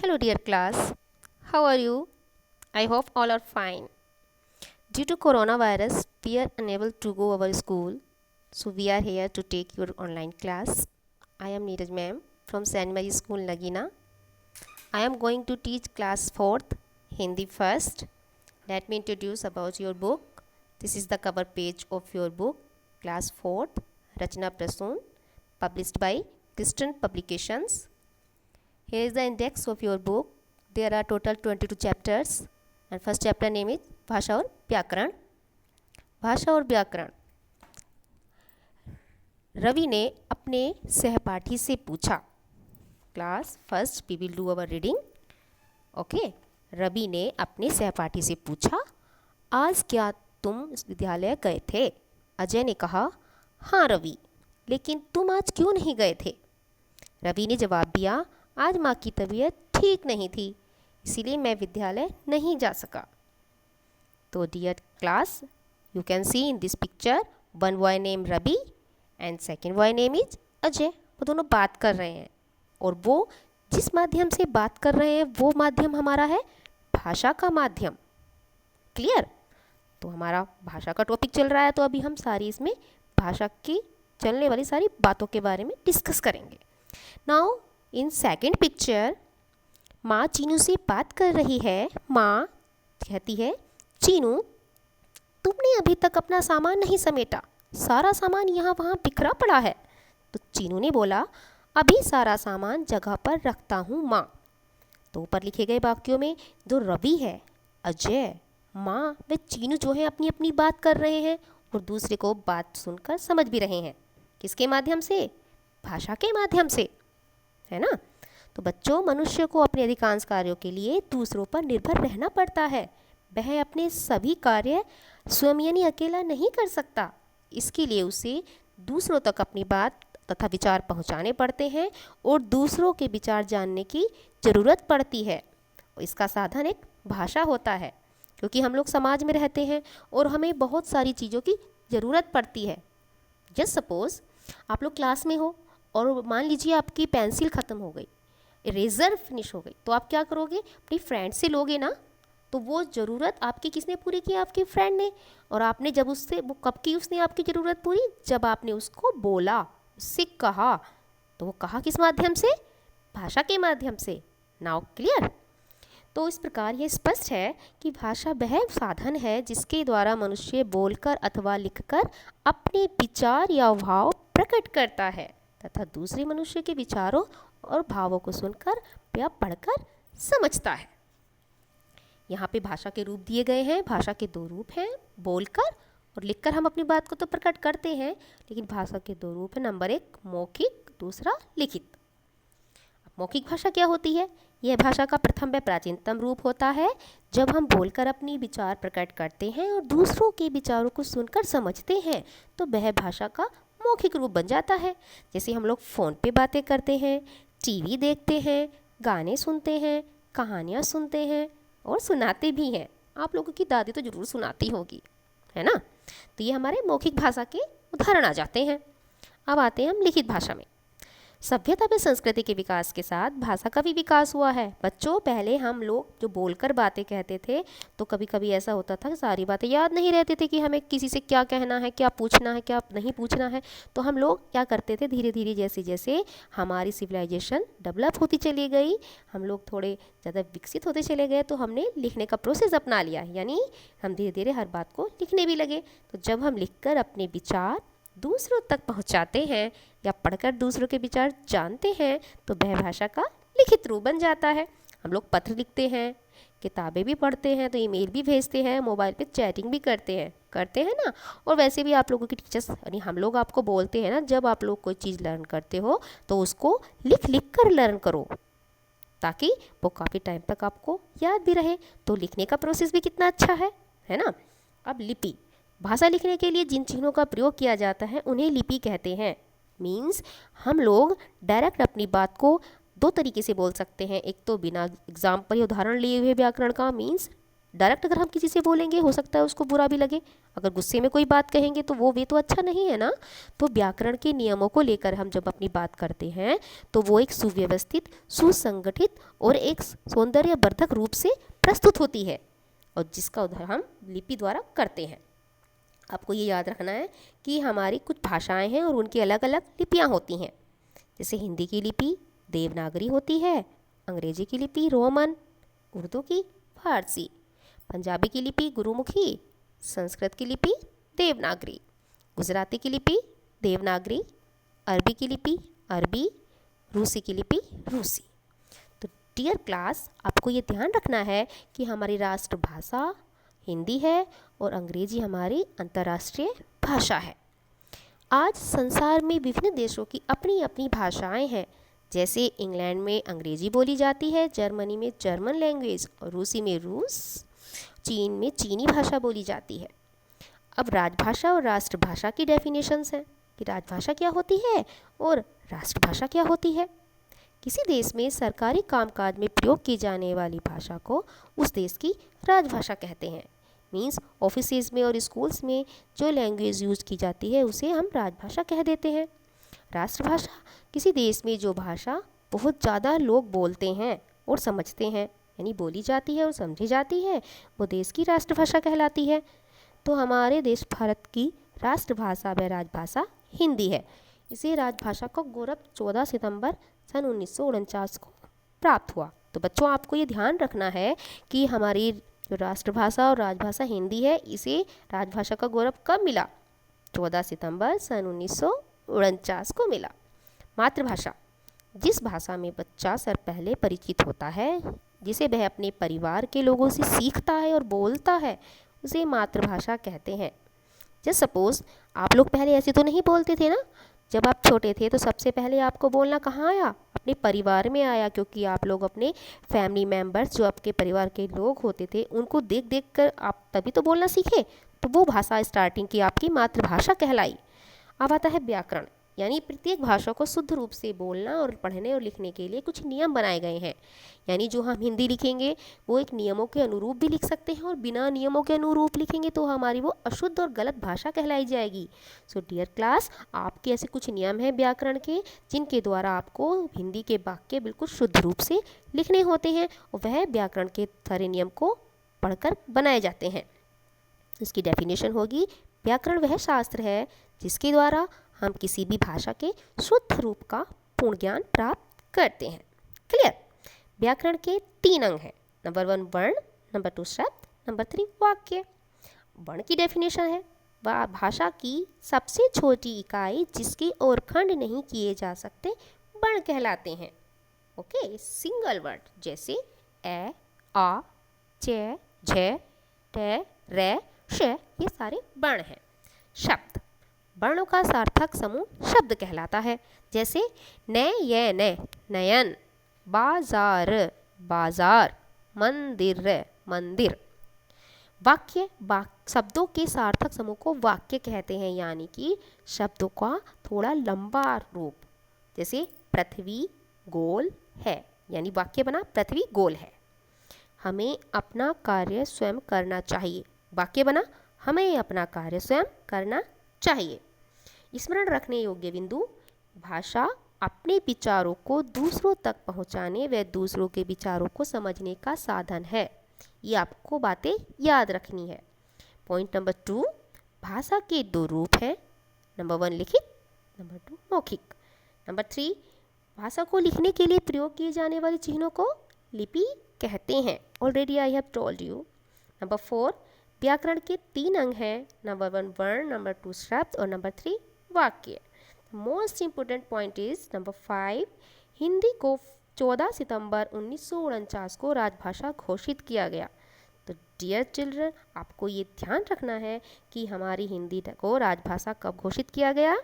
Hello, dear class. How are you? I hope all are fine. Due to coronavirus, we are unable to go our school, so we are here to take your online class. I am Neeraj ma'am from Saint Mary School, Nagina. I am going to teach class 4th, Hindi first. Let me introduce about your book. This is the cover page of your book, class 4th, Rachna Prasoon, published by Christian Publications. Here is the index of your book. There are total 22 chapters and first chapter name is भाषा और व्याकरण. भाषा और व्याकरण. रवि ने अपने सहपाठी से पूछा. Class first we will do our reading. Okay. Ravi ने अपने सहपाठी से पूछा, आज क्या तुम विद्यालय गए थे? अजय ने कहा, हाँ रवि, लेकिन तुम आज क्यों नहीं गए थे? रवि ने जवाब दिया, आज माँ की तबीयत ठीक नहीं थी, इसीलिए मैं विद्यालय नहीं जा सका. तो dear class, you can see in this picture one boy name Ravi and second boy name is Ajay. वो दोनों बात कर रहे हैं और वो जिस माध्यम से बात कर रहे हैं वो माध्यम हमारा है भाषा का माध्यम. क्लियर? तो हमारा भाषा का टॉपिक चल रहा है, तो अभी हम सारी इसमें भाषा की चलने वाली सारी बातों के बारे में डिस्कस करेंगे. नाउ इन सेकेंड पिक्चर माँ चीनू से बात कर रही है. माँ कहती है, चीनू, तुमने अभी तक अपना सामान नहीं समेटा, सारा सामान यहाँ वहाँ बिखरा पड़ा है. तो चीनू ने बोला, अभी सारा सामान जगह पर रखता हूँ माँ. तो ऊपर लिखे गए वाक्यों में जो रवि है, अजय, माँ व चीनू जो है अपनी अपनी बात कर रहे हैं और दूसरे को बात सुनकर समझ भी रहे हैं. किसके माध्यम से? भाषा के माध्यम से, है ना. तो बच्चों, मनुष्य को अपने अधिकांश कार्यों के लिए दूसरों पर निर्भर रहना पड़ता है. वह अपने सभी कार्य स्वयं यानी अकेला नहीं कर सकता. इसके लिए उसे दूसरों तक अपनी बात तथा विचार पहुंचाने पड़ते हैं और दूसरों के विचार जानने की ज़रूरत पड़ती है. इसका साधन एक भाषा होता है, क्योंकि हम लोग समाज में रहते हैं और हमें बहुत सारी चीज़ों की ज़रूरत पड़ती है. जस्ट सपोज़ आप लोग क्लास में हो और मान लीजिए आपकी पेंसिल ख़त्म हो गई, इरेज़र फिनिश हो गई, तो आप क्या करोगे? अपनी फ्रेंड से लोगे ना. तो वो ज़रूरत आपकी किसने पूरी की? आपके फ्रेंड ने. और आपने जब उससे, वो कब की उसने आपकी ज़रूरत पूरी? जब आपने उसको बोला, उससे कहा. तो वो कहा किस माध्यम से? भाषा के माध्यम से. Now clear? तो इस प्रकार ये स्पष्ट है कि भाषा वह साधन है जिसके द्वारा मनुष्य बोलकर अथवा लिखकर अपने विचार या भाव प्रकट करता है तथा दूसरे मनुष्य के विचारों और भावों को सुनकर या पढ़कर समझता है. यहाँ पे भाषा के रूप दिए गए हैं. भाषा के दो रूप हैं, बोलकर और लिखकर हम अपनी बात को तो प्रकट करते हैं, लेकिन भाषा के दो रूप हैं. नंबर 1 मौखिक, दूसरा लिखित. अब मौखिक भाषा क्या होती है? यह भाषा का प्रथम व प्राचीनतम रूप होता है जब हम बोलकर अपनी विचार प्रकट करते हैं और दूसरों के विचारों को सुनकर समझते हैं, तो वह भाषा का मौखिक रूप बन जाता है. जैसे हम लोग फ़ोन पे बातें करते हैं, टीवी देखते हैं, गाने सुनते हैं, कहानियाँ सुनते हैं और सुनाते भी हैं. आप लोगों की दादी तो ज़रूर सुनाती होगी, है ना. तो ये हमारे मौखिक भाषा के उदाहरण आ जाते हैं. अब आते हैं हम लिखित भाषा में. सभ्यता व संस्कृति के विकास के साथ भाषा का भी विकास हुआ है. बच्चों, पहले हम लोग जो बोलकर बातें कहते थे, तो कभी कभी ऐसा होता था कि सारी बातें याद नहीं रहती थी कि हमें किसी से क्या कहना है, क्या पूछना है, क्या नहीं पूछना है. तो हम लोग क्या करते थे, धीरे धीरे जैसे जैसे हमारी सिविलाइजेशन डेवलप होती चली गई, हम लोग थोड़े ज़्यादा विकसित होते चले गए, तो हमने लिखने का प्रोसेस अपना लिया. यानी हम धीरे धीरे हर बात को लिखने भी लगे. तो जब हम लिखकर अपने विचार दूसरों तक पहुंचाते हैं या पढ़कर दूसरों के विचार जानते हैं, तो वह भाषा का लिखित रूप बन जाता है. हम लोग पत्र लिखते हैं, किताबें भी पढ़ते हैं, तो ईमेल भी भेजते हैं, मोबाइल पे चैटिंग भी करते हैं ना. और वैसे भी आप लोगों की टीचर्स यानी हम लोग आपको बोलते हैं ना, जब आप लोग कोई चीज़ लर्न करते हो तो उसको लिख लिख कर लर्न करो, ताकि वो काफ़ी टाइम तक आपको याद भी रहे. तो लिखने का प्रोसेस भी कितना अच्छा है ना. अब लिपि. भाषा लिखने के लिए जिन चिन्हों का प्रयोग किया जाता है उन्हें लिपि कहते हैं. मीन्स हम लोग डायरेक्ट अपनी बात को दो तरीके से बोल सकते हैं. एक तो बिना एग्जाम्पल या उदाहरण लिए हुए व्याकरण का, मीन्स डायरेक्ट अगर हम किसी से बोलेंगे हो सकता है उसको बुरा भी लगे, अगर गुस्से में कोई बात कहेंगे तो वो वे तो अच्छा नहीं है ना। तो व्याकरण के नियमों को लेकर हम जब अपनी बात करते हैं तो वो एक सुव्यवस्थित, सुसंगठित और एक सौंदर्यवर्धक रूप से प्रस्तुत होती है, और जिसका उदाहरण हम लिपि द्वारा करते हैं। आपको ये याद रखना है कि हमारी कुछ भाषाएं हैं और उनकी अलग अलग लिपियाँ होती हैं। जैसे हिंदी की लिपि देवनागरी होती है, अंग्रेजी की लिपि रोमन, उर्दू की फारसी, पंजाबी की लिपि गुरुमुखी, संस्कृत की लिपि देवनागरी, गुजराती की लिपि देवनागरी, अरबी की लिपि अरबी, रूसी की लिपि रूसी। तो डियर क्लास, आपको ये ध्यान रखना है कि हमारी राष्ट्रभाषा हिंदी है और अंग्रेजी हमारी अंतर्राष्ट्रीय भाषा है। आज संसार में विभिन्न देशों की अपनी अपनी भाषाएं हैं। जैसे इंग्लैंड में अंग्रेजी बोली जाती है, जर्मनी में जर्मन लैंग्वेज, और रूसी में रूस, चीन में चीनी भाषा बोली जाती है। अब राजभाषा और राष्ट्रभाषा की डेफिनेशंस हैं कि राजभाषा क्या होती है और राष्ट्रभाषा क्या होती है। किसी देश में सरकारी कामकाज में प्रयोग की जाने वाली भाषा को उस देश की राजभाषा कहते हैं। मीन्स ऑफिसेज में और स्कूल्स में जो लैंग्वेज यूज़ की जाती है उसे हम राजभाषा कह देते हैं। राष्ट्रभाषा किसी देश में जो भाषा बहुत ज़्यादा लोग बोलते हैं और समझते हैं, यानी बोली जाती है और समझी जाती है, वो देश की राष्ट्रभाषा कहलाती है। तो हमारे देश भारत की राष्ट्रभाषा व राजभाषा हिंदी है। इसे राजभाषा का गौरव 14 सितंबर सन 1949 को प्राप्त हुआ। तो बच्चों, आपको ये ध्यान रखना है कि हमारी जो राष्ट्रभाषा और राजभाषा हिंदी है, इसे राजभाषा का गौरव कब मिला? 14 सितंबर सन 1949 को मिला। मातृभाषा, जिस भाषा में बच्चा सर पहले परिचित होता है, जिसे वह अपने परिवार के लोगों से सीखता है और बोलता है, उसे मातृभाषा कहते हैं। जस्ट सपोज आप लोग पहले ऐसे तो नहीं बोलते थे ना, जब आप छोटे थे तो सबसे पहले आपको बोलना कहाँ आया? अपने परिवार में आया, क्योंकि आप लोग अपने फैमिली मेम्बर्स, जो आपके परिवार के लोग होते थे, उनको देख देख कर आप तभी तो बोलना सीखे। तो वो भाषा स्टार्टिंग की आपकी मातृभाषा कहलाई। अब आता है व्याकरण, यानी प्रत्येक भाषा को शुद्ध रूप से बोलना और पढ़ने और लिखने के लिए कुछ नियम बनाए गए हैं। यानी जो हम हिंदी लिखेंगे वो एक नियमों के अनुरूप भी लिख सकते हैं, और बिना नियमों के अनुरूप लिखेंगे तो हमारी वो अशुद्ध और गलत भाषा कहलाई जाएगी। सो डियर क्लास, आपके ऐसे कुछ नियम हैं व्याकरण के, जिनके द्वारा आपको हिंदी के वाक्य बिल्कुल शुद्ध रूप से लिखने होते हैं, और वह व्याकरण के सारे नियम को पढ़कर बनाए जाते हैं। इसकी डेफिनेशन होगी, व्याकरण वह शास्त्र है जिसके द्वारा हम किसी भी भाषा के शुद्ध रूप का पूर्ण ज्ञान प्राप्त करते हैं। क्लियर? व्याकरण के 3 अंग हैं। नंबर 1 वर्ण, नंबर 2 शब्द, नंबर 3 वाक्य। वर्ण की डेफिनेशन है, वह भाषा की सबसे छोटी इकाई जिसके और खंड नहीं किए जा सकते वर्ण कहलाते हैं। ओके, सिंगल वर्ड जैसे ए, आ, चे, झे, टे, रे, श, ये सारे वर्ण हैं। शब्द, वर्णों का सार्थक समूह शब्द कहलाता है। जैसे न, ये, न, नयन, बाजार, बाजार, मंदिर, मंदिर। वाक्य, शब्दों के सार्थक समूह को वाक्य कहते हैं, यानी कि शब्दों का थोड़ा लंबा रूप। जैसे पृथ्वी गोल है, यानी वाक्य बना पृथ्वी गोल है। हमें अपना कार्य स्वयं करना चाहिए, वाक्य बना हमें अपना कार्य स्वयं करना चाहिए। स्मरण रखने योग्य बिंदु, भाषा अपने विचारों को दूसरों तक पहुंचाने व दूसरों के विचारों को समझने का साधन है। ये आपको बातें याद रखनी है। पॉइंट नंबर 2, भाषा के 2 रूप हैं। नंबर 1 लिखित, नंबर 2 मौखिक। नंबर 3, भाषा को लिखने के लिए प्रयोग किए जाने वाले चिन्हों को लिपि कहते हैं। Already I have told you. Number 4, व्याकरण के 3 अंग हैं। नंबर 1 वर्ण, नंबर 2 शब्द और नंबर 3 वाक्य। Most important point is number 5, Hindi को 14 सितंबर 1949 को राजभाषा घोषित किया गया। तो डियर चिल्ड्रन, आपको ये ध्यान रखना है कि हमारी हिंदी को राजभाषा कब घोषित किया गया?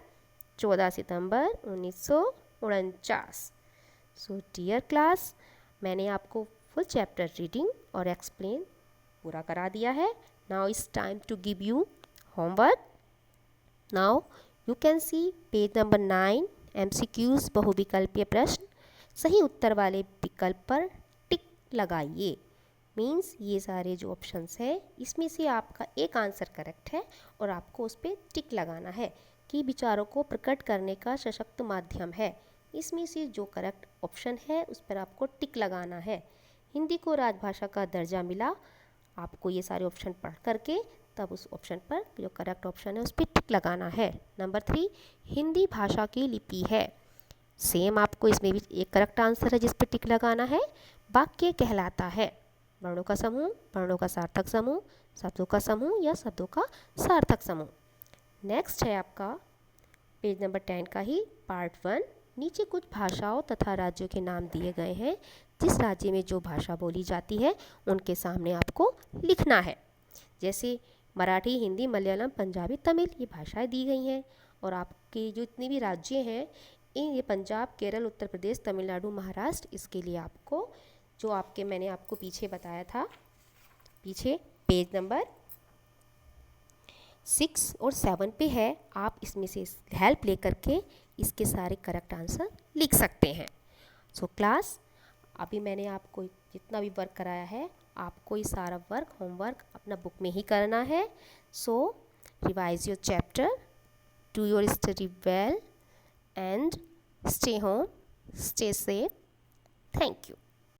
14 सितंबर 1949। सो डियर क्लास, मैंने आपको फुल चैप्टर रीडिंग और एक्सप्लेन पूरा करा दिया है। Now it's time to give you homework. Now you can see page number 9, MCQs बहुविकल्पीय प्रश्न। सही उत्तर वाले विकल्प पर टिक लगाइए। मीन्स ये सारे जो ऑप्शंस हैं इसमें से आपका एक आंसर करेक्ट है और आपको उस पर टिक लगाना है कि विचारों को प्रकट करने का सशक्त माध्यम है। इसमें से जो करेक्ट ऑप्शन है उस पर आपको टिक लगाना है। हिंदी को राजभाषा का दर्जा मिला, आपको ये सारे ऑप्शन पढ़ करके तब उस ऑप्शन पर जो करेक्ट ऑप्शन है उस पर टिक लगाना है। नंबर 3, हिंदी भाषा की लिपि है। सेम आपको इसमें भी एक करेक्ट आंसर है जिस पर टिक लगाना है। वाक्य कहलाता है वर्णों का समूह, वर्णों का सार्थक समूह, शब्दों का समूह या शब्दों का सार्थक समूह। नेक्स्ट है आपका पेज नंबर 10 का ही पार्ट 1। नीचे कुछ भाषाओं तथा राज्यों के नाम दिए गए हैं। जिस राज्य में जो भाषा बोली जाती है उनके सामने आपको लिखना है। जैसे मराठी, हिंदी, मलयालम, पंजाबी, तमिल ये भाषाएं दी गई हैं। और आपके जो इतने भी राज्य हैं ये पंजाब, केरल, उत्तर प्रदेश, तमिलनाडु, महाराष्ट्र, इसके लिए आपको जो आपके मैंने आपको पीछे बताया था, पीछे पेज नंबर 6 और 7 पे है, आप इसमें से हेल्प लेकर के इसके सारे करेक्ट आंसर लिख सकते हैं। सो क्लास, अभी मैंने आपको जितना भी वर्क कराया है आपको ये सारा वर्क होमवर्क अपना बुक में ही करना है। So revise your chapter, do your study well and stay home, stay safe. Thank you.